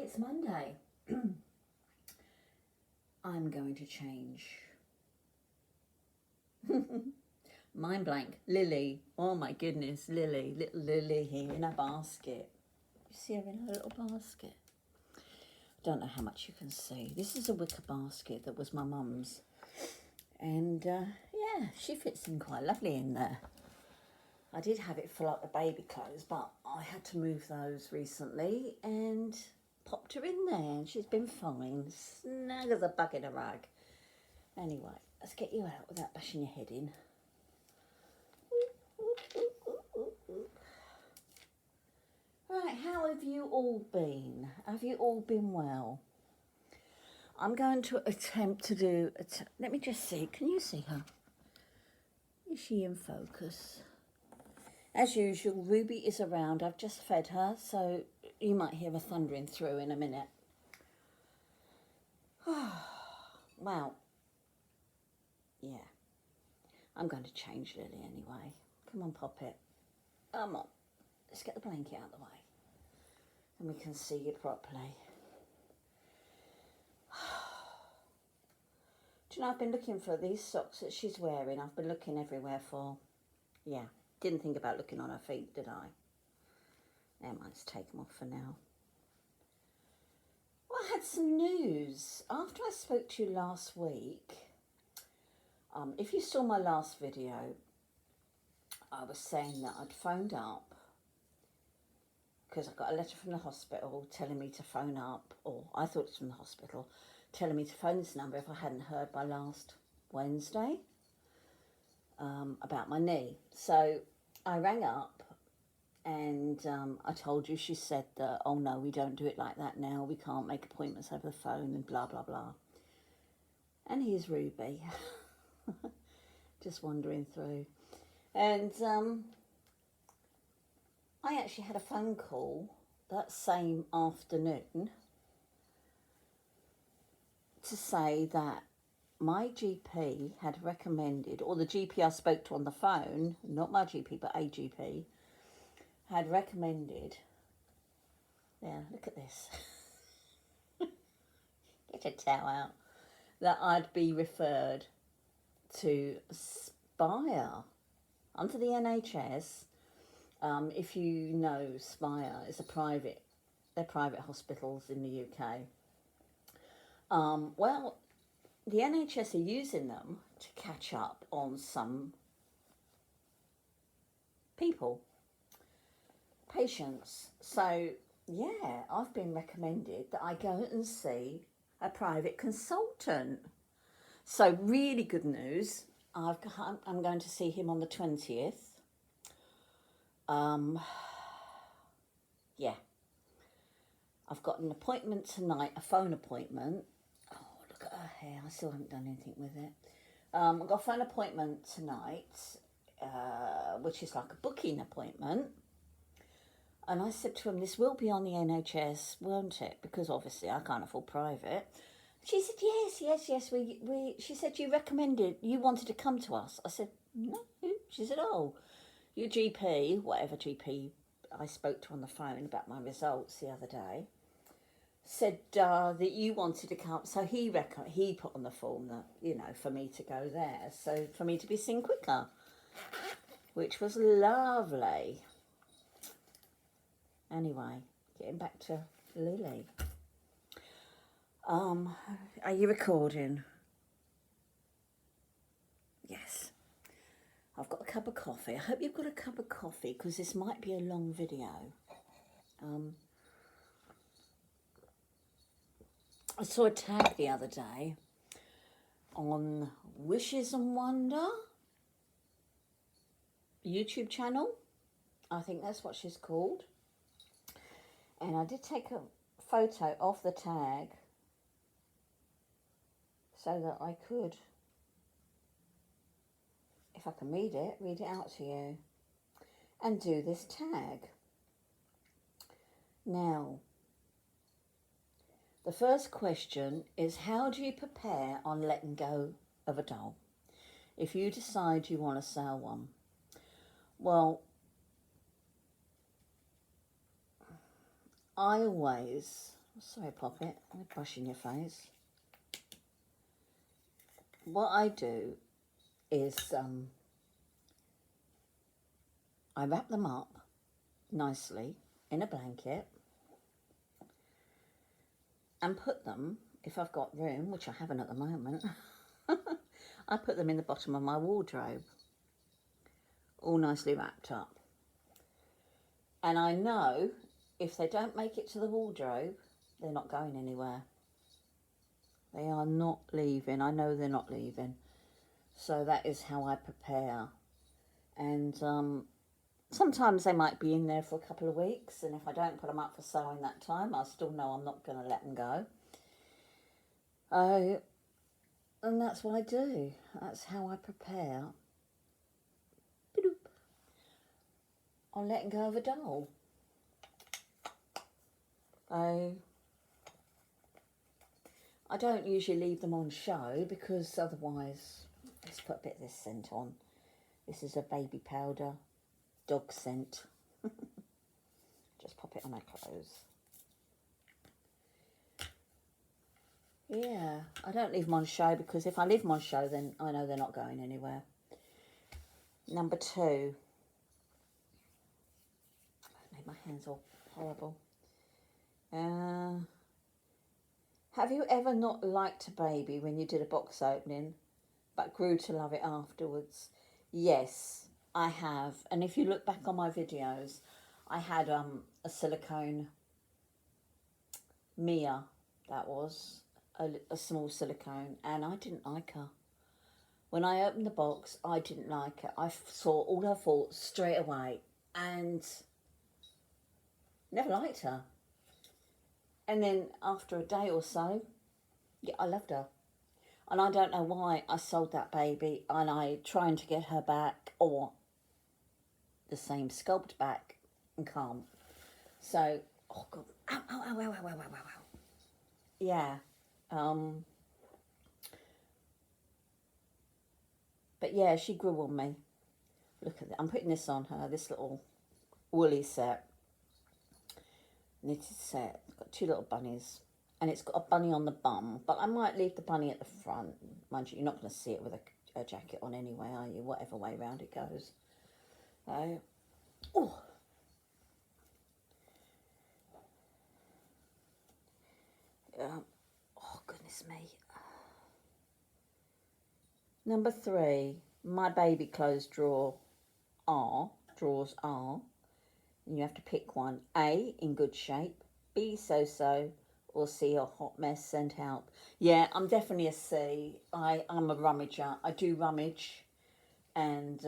it's Monday. I'm going to change. Mind blank. Lily. Oh my goodness, Lily. Little Lily here in a basket. You see her in her little basket? Don't know how much you can see. This is a wicker basket that was my mum's. And yeah, she fits in quite lovely in there. I did have it full up the baby clothes, but I had to move those recently and popped her in there, and she's been fine, snug as a bug in a rug. Anyway, let's get you out without bashing your head in. Right, how have you all been? Have you all been well? I'm going to attempt to do, let me just see, can you see her? Is she in focus? As usual, Ruby is around. I've just fed her, so you might hear her thundering through in a minute. Wow. Yeah. I'm going to change Lily anyway. Come on, Poppet. Come on. Let's get the blanket out of the way. And we can see you properly. Do you know, I've been looking for these socks that she's wearing. I've been looking everywhere for, yeah. Didn't think about looking on her feet, did I? Never mind, let's take them off for now. Well, I had some news. After I spoke to you last week, if you saw my last video, I was saying that I'd phoned up because I got a letter from the hospital telling me to phone up, or I thought it was from the hospital, telling me to phone this number if I hadn't heard by last Wednesday about my knee. So I rang up and I told you, she said that, oh no, we don't do it like that now. We can't make appointments over the phone and blah, blah, blah. And here's Ruby, just wandering through. And I actually had a phone call that same afternoon to say that my GP had recommended, or the GP I spoke to on the phone, not my GP, but a GP, had recommended, yeah, look at this, get a towel out, that I'd be referred to Spire under the NHS. If you know, Spire is they're private hospitals in the UK. Well, the NHS are using them to catch up on some patients. So, yeah, I've been recommended that I go and see a private consultant. So, really good news. I'm going to see him on the 20th. Yeah. I've got an appointment tonight, a phone appointment. Oh, look at her hair. I still haven't done anything with it. I've got a phone appointment tonight, which is like a booking appointment. And I said to him, this will be on the NHS, won't it? Because obviously I can't afford private. She said, yes. She said, you wanted to come to us. I said, no. She said, oh, your GP, whatever GP I spoke to on the phone about my results the other day, said that you wanted to come. So he put on the form that, for me to go there. So for me to be seen quicker, which was lovely. Anyway, getting back to Lily. Are you recording? Yes. I've got a cup of coffee. I hope you've got a cup of coffee because this might be a long video. I saw a tag the other day on Wishes and Wonder YouTube channel. I think that's what she's called. And I did take a photo of the tag so that I could, if I can read it out to you and do this tag. Now, the first question is, how do you prepare on letting go of a doll if you decide you want to sell one? Well, I always Sorry, Poppet, I'm brushing your face. What I do is I wrap them up nicely in a blanket and put them, if I've got room, which I haven't at the moment, I put them in the bottom of my wardrobe, all nicely wrapped up. And I know if they don't make it to the wardrobe, they're not going anywhere. They are not leaving. I know they're not leaving. So that is how I prepare. And sometimes they might be in there for a couple of weeks, and if I don't put them up for sewing that time, I still know I'm not going to let them go. And that's what I do. That's how I prepare. On letting go of a doll. I don't usually leave them on show because otherwise, let's put a bit of this scent on. This is a baby powder dog scent. Just pop it on my clothes. Yeah, I don't leave them on show because if I leave them on show, then I know they're not going anywhere. Number 2. I made my hands all horrible. Have you ever not liked a baby when you did a box opening, but grew to love it afterwards? Yes, I have. And if you look back on my videos, I had a silicone Mia, that was a small silicone, and I didn't like her. When I opened the box, I didn't like her. I saw all her faults straight away and never liked her. And then after a day or so, yeah, I loved her. And I don't know why I sold that baby and I trying to get her back or the same sculpt back and can't. So, oh God, ow, ow, ow, ow, ow, ow, ow, ow. Yeah. But yeah, she grew on me. Look at that. I'm putting this on her, this little woolly set. Knitted set. It's got 2 little bunnies. And it's got a bunny on the bum. But I might leave the bunny at the front. Mind you, you're not going to see it with a jacket on anyway, are you? Whatever way round it goes. Oh. Oh, goodness me. Number 3. My baby clothes drawers are. And you have to pick one. A, in good shape. B, so-so. Or C, a hot mess, send help. Yeah, I'm definitely a C. I'm a rummager. I do rummage. And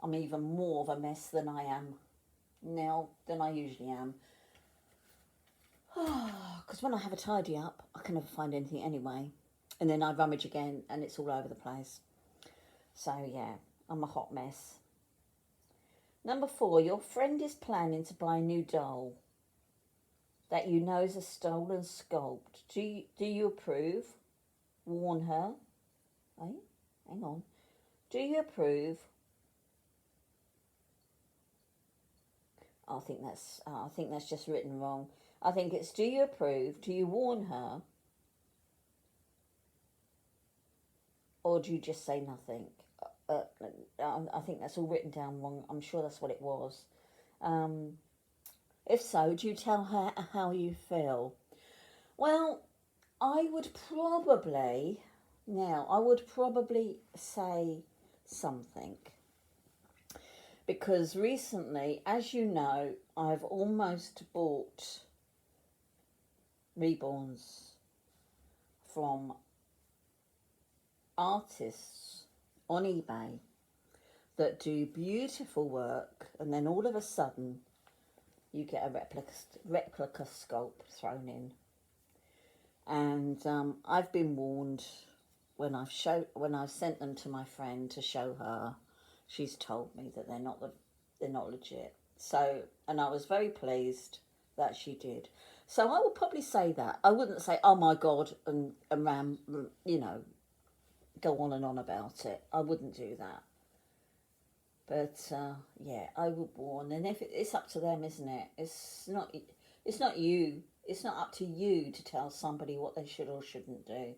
I'm even more of a mess than I am now, than I usually am. Because when I have a tidy up, I can never find anything anyway. And then I rummage again and it's all over the place. So yeah, I'm a hot mess. Number 4, your friend is planning to buy a new doll that you know is a stolen sculpt. Do you approve? Warn her. Hey, hang on. Do you approve? I think that's just written wrong. I think it's, do you approve? Do you warn her? Or do you just say nothing? I think that's all written down wrong. I'm sure that's what it was. If so, do you tell her how you feel? Well, I would probably say something. Because recently, as you know, I've almost bought reborns from artists on eBay that do beautiful work, and then all of a sudden you get a replica sculpt thrown in. And I've been warned when I've sent them to my friend to show her. She's told me that they're not legit. So, and I was very pleased that she did. So I would probably say that. I wouldn't say, oh my God, and go on and on about it. I wouldn't do that. But yeah, I would warn. And if it's up to them, isn't it? It's It's not you. It's not up to you to tell somebody what they should or shouldn't do.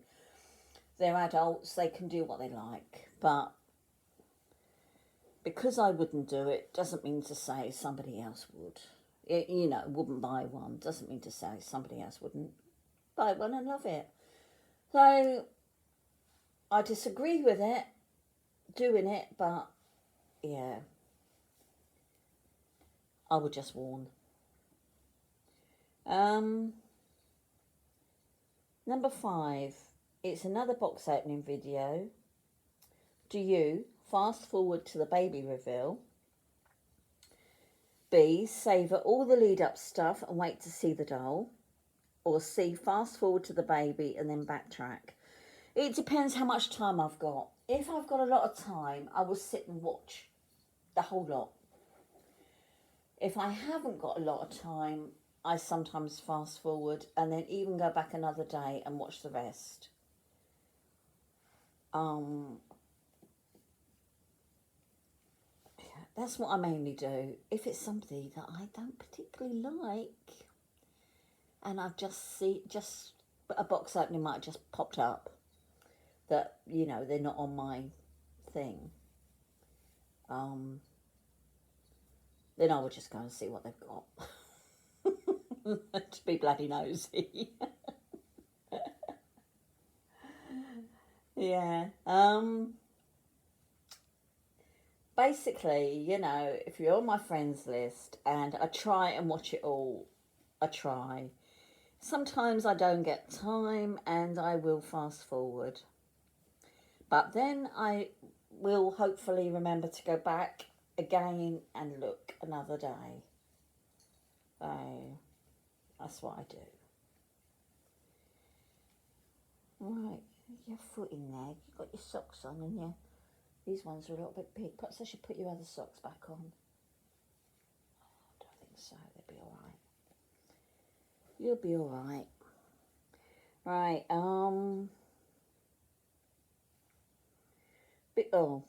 They're adults, they can do what they like. But because I wouldn't do it doesn't mean to say somebody else would. Wouldn't buy one. Doesn't mean to say somebody else wouldn't buy one and love it. So I disagree with it, doing it, but yeah, I would just warn. Number 5, it's another box opening video. Do you fast forward to the baby reveal? B, savour all the lead up stuff and wait to see the doll? Or C, fast forward to the baby and then backtrack? It depends how much time I've got. If I've got a lot of time, I will sit and watch the whole lot. If I haven't got a lot of time, I sometimes fast forward and then even go back another day and watch the rest. That's what I mainly do. If it's somebody that I don't particularly like, and I've just a box opening might have just popped up that, they're not on my thing, then I would just go and see what they've got. To be bloody nosy. Yeah. Basically, if you're on my friends list and I try and watch it all, I try. Sometimes I don't get time and I will fast forward. But then I will hopefully remember to go back again and look another day. So that's what I do. Right, your foot in there. You've got your socks on and these ones are a little bit big. Perhaps I should put your other socks back on. I don't think so. They'll be all right. You'll be all right. Right.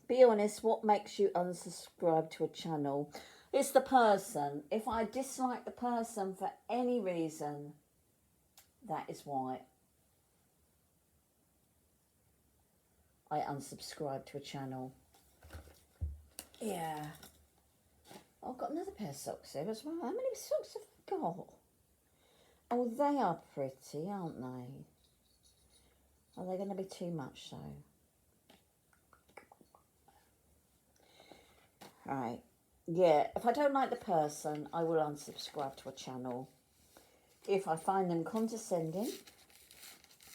Be honest. What makes you unsubscribe to a channel? It's the person. If I dislike the person for any reason, that is why I unsubscribe to a channel. Yeah. I've got another pair of socks here as well. How many socks have I got? Oh, they are pretty, aren't they? Are they going to be too much, though? Right. Yeah, if I don't like the person, I will unsubscribe to a channel. If I find them condescending,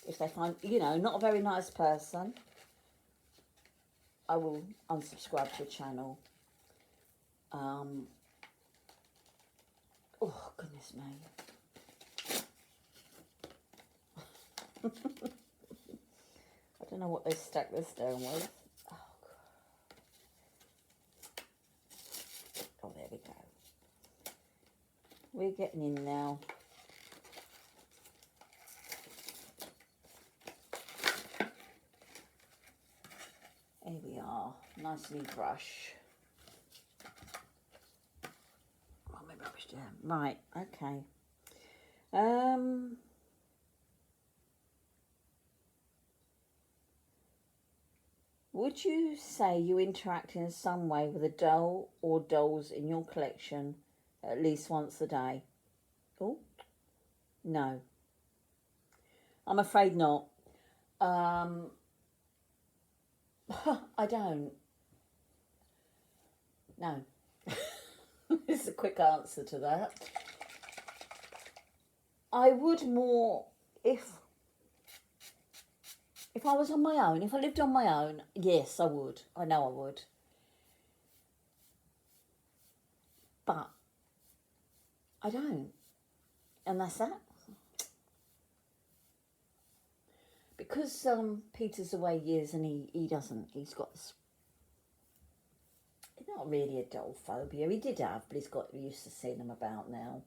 if they find, not a very nice person, I will unsubscribe to a channel. Oh, goodness me. I don't know what they stuck this down with. Oh, there we go. We're getting in now. Here we are. Nice new brush. Oh, my rubbish down. Right, okay. Would you say you interact in some way with a doll or dolls in your collection at least once a day? Oh, no. I'm afraid not. I don't. No. It's a quick answer to that. I would more if I was on my own, if I lived on my own, yes, I would. I know I would. But I don't. And that's that. Because Peter's away years and he doesn't. He's got this, not really a doll phobia. He did have, but he's got used to seeing them about now,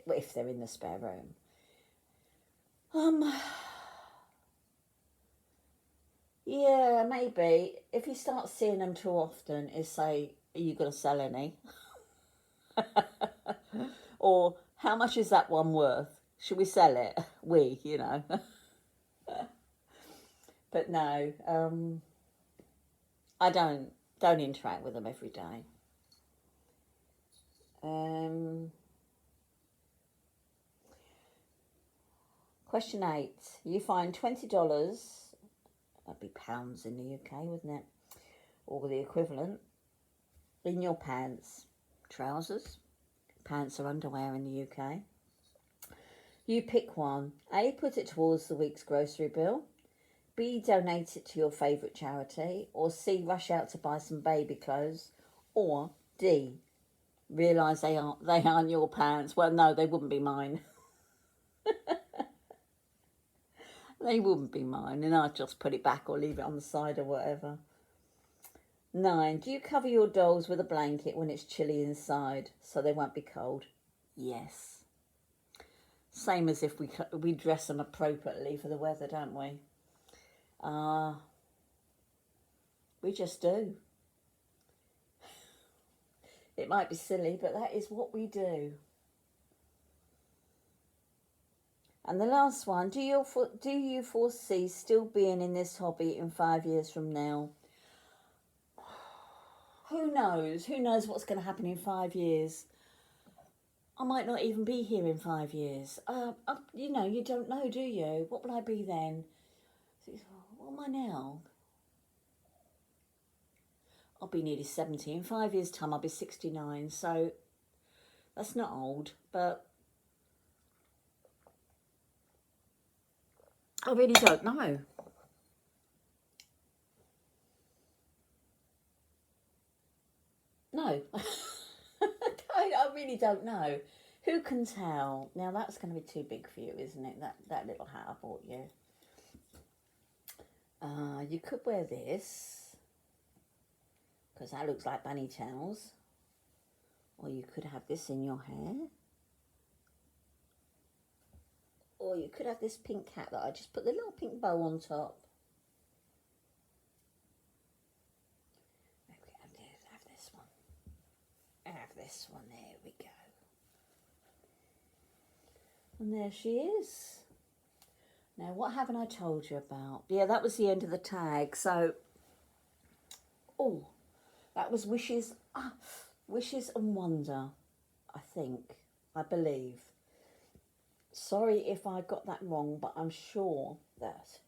if they're in the spare room. Yeah, maybe. If you start seeing them too often, is say, are you going to sell any? Or How much is that one worth? Should we sell it? We, you know. But no, I don't interact with them every day. Question 8. You find $20, that'd be pounds in the UK, wouldn't it? Or the equivalent, in your pants. Trousers. Pants or underwear in the UK. You pick one. A, put it towards the week's grocery bill. B, donate it to your favourite charity. Or C, rush out to buy some baby clothes. Or D, realise they aren't your pants. Well, no, they wouldn't be mine. They wouldn't be mine, and I'd just put it back or leave it on the side or whatever. 9. Do you cover your dolls with a blanket when it's chilly inside so they won't be cold? Yes. Same as if we dress them appropriately for the weather, don't we? We just do. It might be silly, but that is what we do. And the last one, do you foresee still being in this hobby in 5 years from now? Who knows? Who knows what's going to happen in 5 years? I might not even be here in 5 years. You know, you don't know, do you? What will I be then? What am I now? I'll be nearly 70. In 5 years' time, I'll be 69. So that's not old, but I really don't know. No. I really don't know. Who can tell? Now that's going to be too big for you, isn't it? That little hat I bought you. You could wear this, because that looks like bunny tails. Or you could have this in your hair. Or you could have this pink hat that I just put the little pink bow on top. Maybe have this one. Have this one, there we go. And there she is. Now, what haven't I told you about? Yeah, that was the end of the tag. So, oh, that was Wishes and Wonder, I believe. Sorry if I got that wrong, but I'm sure that,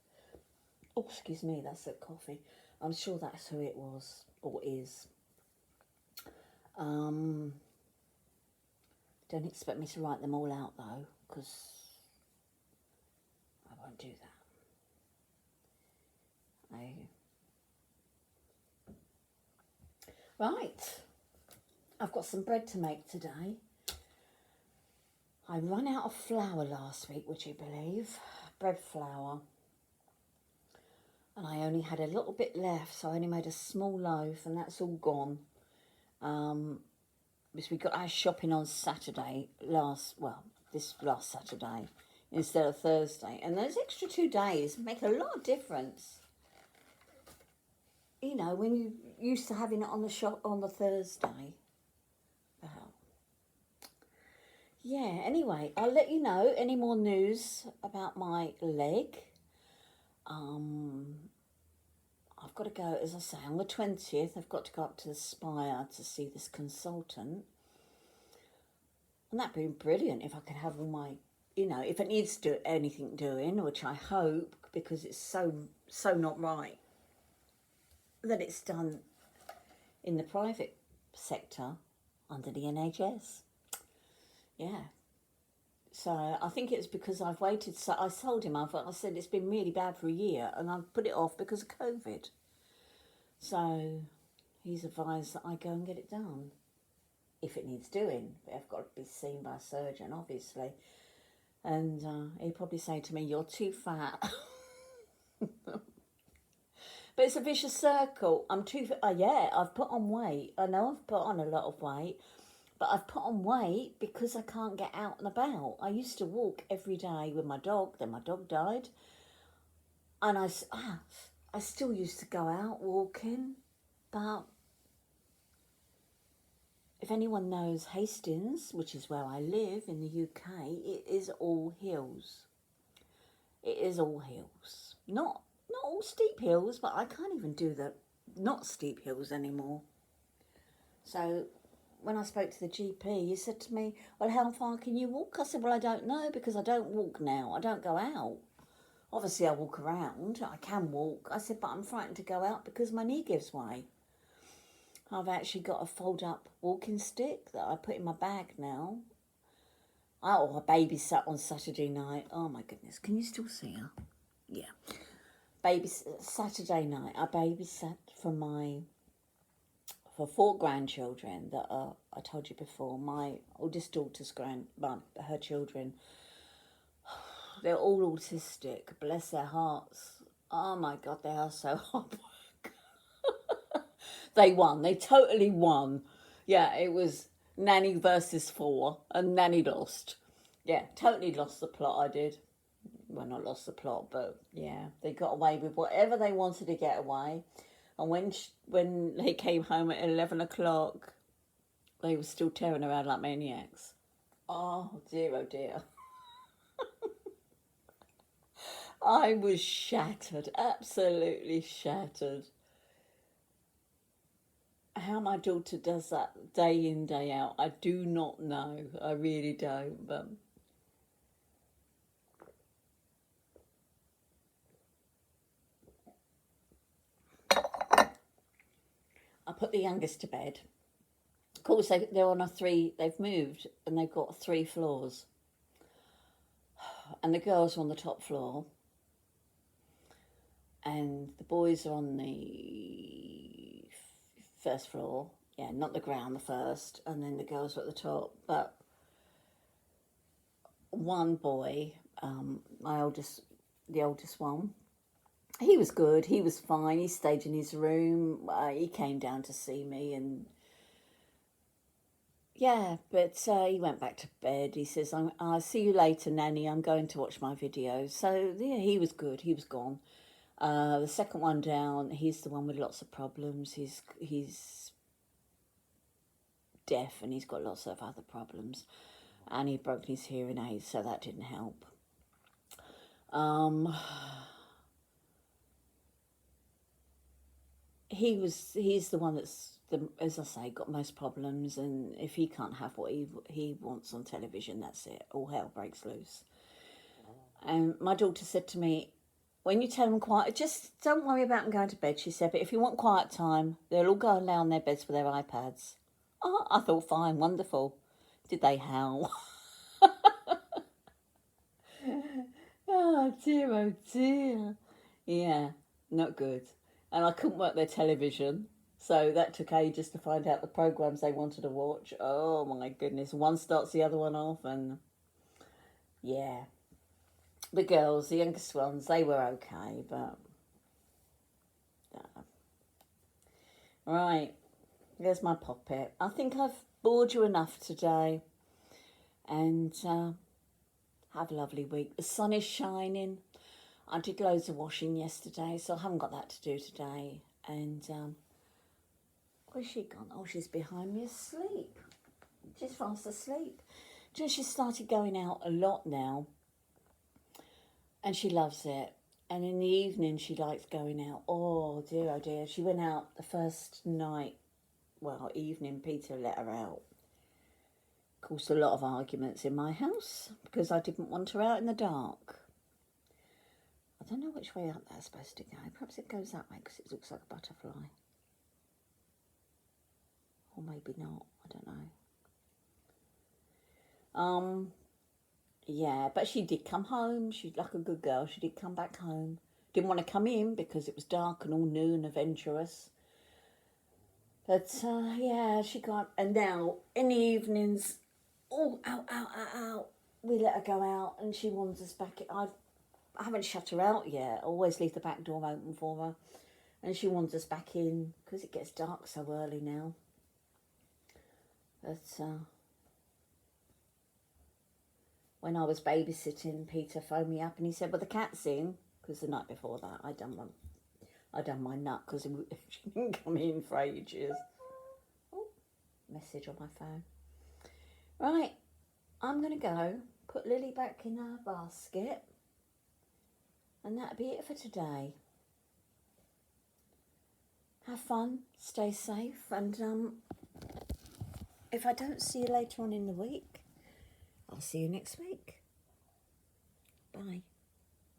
oh, excuse me, that's a coffee. I'm sure that's who it was, or is. Don't expect me to write them all out, though, because I won't do that. Right, I've got some bread to make today. I ran out of flour last week, would you believe? Bread flour. And I only had a little bit left, so I only made a small loaf, and that's all gone. Because we got our shopping on Saturday, this last Saturday, instead of Thursday. And those extra 2 days make a lot of difference. You know, when you're used to having it on the shop on the Thursday. Yeah, anyway, I'll let you know any more news about my leg. I've got to go, as I say, on the 20th, I've got to go up to the Spire to see this consultant. And that'd be brilliant if I could have all my, you know, if it needs to do anything doing, which I hope, because it's so not right, that it's done in the private sector under the NHS. Yeah. So I think it's because I've waited. So I told him, I said it's been really bad for a year, and I've put it off because of COVID. So he's advised that I go and get it done if it needs doing. But I've got to be seen by a surgeon, obviously. And he'd probably say to me, "You're too fat." But it's a vicious circle. I'm too. Yeah, I've put on weight. I know I've put on a lot of weight. But I've put on weight because I can't get out and about. I used to walk every day with my dog. Then my dog died. And I still used to go out walking. But if anyone knows Hastings, which is where I live in the UK, it is all hills. It is all hills. Not all steep hills, but I can't even do the not steep hills anymore. So when I spoke to the GP, he said to me, well, how far can you walk? I said, well, I don't know, because I don't walk now. I don't go out. Obviously, I walk around. I can walk. I said, but I'm frightened to go out because my knee gives way. I've actually got a fold-up walking stick that I put in my bag now. Oh, I babysat on Saturday night. Oh, my goodness. Can you still see her? Yeah. Saturday night, I babysat for 4 grandchildren that are, I told you before, my oldest daughter's her children. They're all autistic, bless their hearts. Oh my God, they are so hard work. They won, they totally won. Yeah, it was Nanny versus 4, and Nanny lost. Yeah, totally lost the plot, I did. Well, not lost the plot, but yeah, they got away with whatever they wanted to get away. And when they came home at 11 o'clock, they were still tearing around like maniacs. Oh dear, oh dear. I was shattered, absolutely shattered. How my daughter does that day in, day out, I do not know. I really don't, but... I put the youngest to bed. Of course, they're on they've moved and they've got 3 floors. And the girls are on the top floor. And the boys are on the first floor. Yeah, not the ground, the first. And then the girls are at the top. But one boy, the oldest one, he was good. He was fine. He stayed in his room. He came down to see me and... Yeah, but he went back to bed. He says, I'll see you later, Nanny. I'm going to watch my videos. So, yeah, he was good. He was gone. The second one down, he's the one with lots of problems. He's deaf and he's got lots of other problems. And he broke his hearing aids, so that didn't help. He's the one that's, as I say, got most problems, and if he can't have what he wants on television, that's it. All hell breaks loose. And my daughter said to me, when you tell them quiet, just don't worry about them going to bed, she said, but if you want quiet time, they'll all go and lay on their beds with their iPads. Oh, I thought, fine, wonderful. Did they howl? Oh dear. Yeah, not good. And I couldn't work their television, so that took ages to find out the programs they wanted to watch. Oh my goodness, one starts the other one off, and yeah. The girls, the youngest ones, they were okay, but... Right, there's my poppet. I think I've bored you enough today, and have a lovely week. The sun is shining. I did loads of washing yesterday, so I haven't got that to do today. And where's she gone? Oh, she's behind me asleep. She's fast asleep. She's started going out a lot now, and she loves it. And in the evening, she likes going out. Oh dear. She went out the first night, evening, Peter let her out. Caused a lot of arguments in my house because I didn't want her out in the dark. I don't know which way up that's supposed to go. Perhaps it goes that way because it looks like a butterfly. Or maybe not. I don't know. Yeah, but she did come home. She's like a good girl. She did come back home. Didn't want to come in because it was dark and all new and adventurous. But, yeah, she got... And now, in the evenings, out. We let her go out and she wanders back. I haven't shut her out yet. I always leave the back door open for her. And she wanders back in because it gets dark so early now. But when I was babysitting, Peter phoned me up and he said, well, the cat's in. Because the night before that, I done my nut because she didn't come in for ages. Oh, message on my phone. Right, I'm going to go put Lily back in her basket, and that'll be it for today. Have fun, stay safe, and if I don't see you later on in the week, I'll see you next week. Bye.